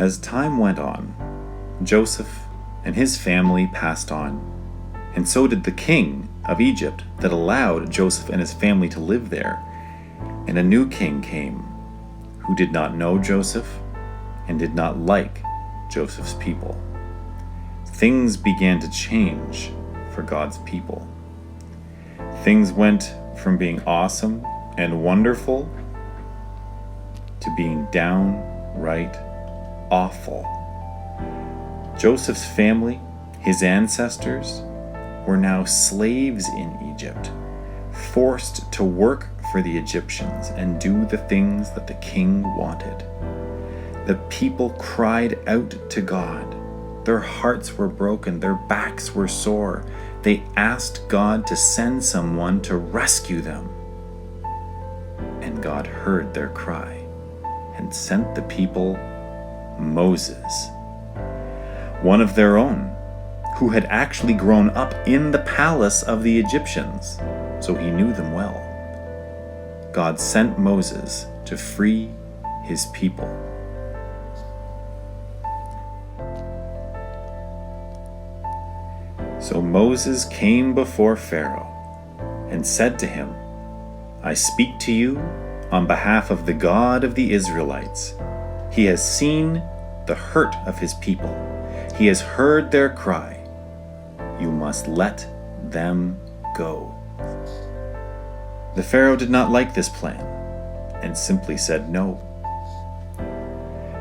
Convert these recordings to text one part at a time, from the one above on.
As time went on, Joseph and his family passed on, and so did the king of Egypt that allowed Joseph and his family to live there. And a new king came, who did not know Joseph and did not like Joseph's people. Things began to change for God's people. Things went from being awesome and wonderful to being downright awful. Joseph's family, his ancestors, were now slaves in Egypt, forced to work for the Egyptians and do the things that the king wanted. The people cried out to God. Their hearts were broken, their backs were sore. They asked God to send someone to rescue them. And God heard their cry and sent the people Moses, one of their own, who had actually grown up in the palace of the Egyptians, so he knew them well. God sent Moses to free his people. So Moses came before Pharaoh and said to him, "I speak to you on behalf of the God of the Israelites. He has seen the hurt of his people. He has heard their cry. You must let them go." The Pharaoh did not like this plan and simply said no.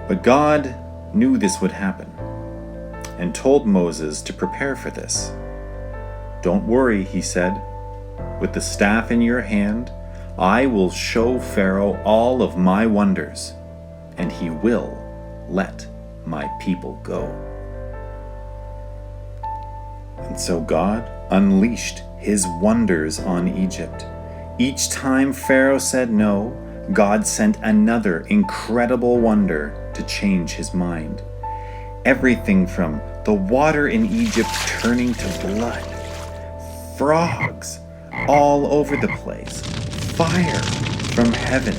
But God knew this would happen and told Moses to prepare for this. "Don't worry," he said. "With the staff in your hand, I will show Pharaoh all of my wonders, and he will let my people go." And so God unleashed his wonders on Egypt. Each time Pharaoh said no, God sent another incredible wonder to change his mind. Everything from the water in Egypt turning to blood, frogs all over the place, fire from heaven,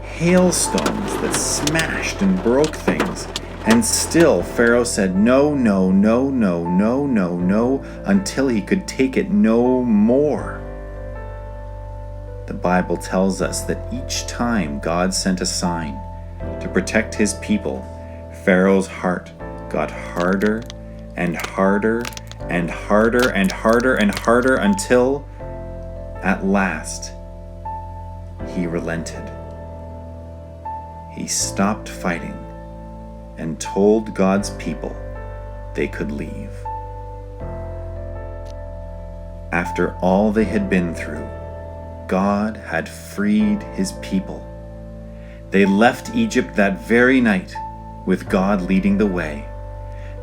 hailstones that smashed and broke things. And still Pharaoh said no, no, no, no, no, no, no, until he could take it no more. The Bible tells us that each time God sent a sign to protect his people, Pharaoh's heart got harder and harder and harder and harder and harder until, at last, he relented. He stopped fighting and told God's people they could leave. After all they had been through, God had freed his people. They left Egypt that very night, with God leading the way.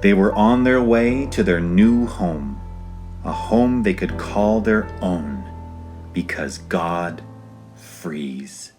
They were on their way to their new home, a home they could call their own, because God frees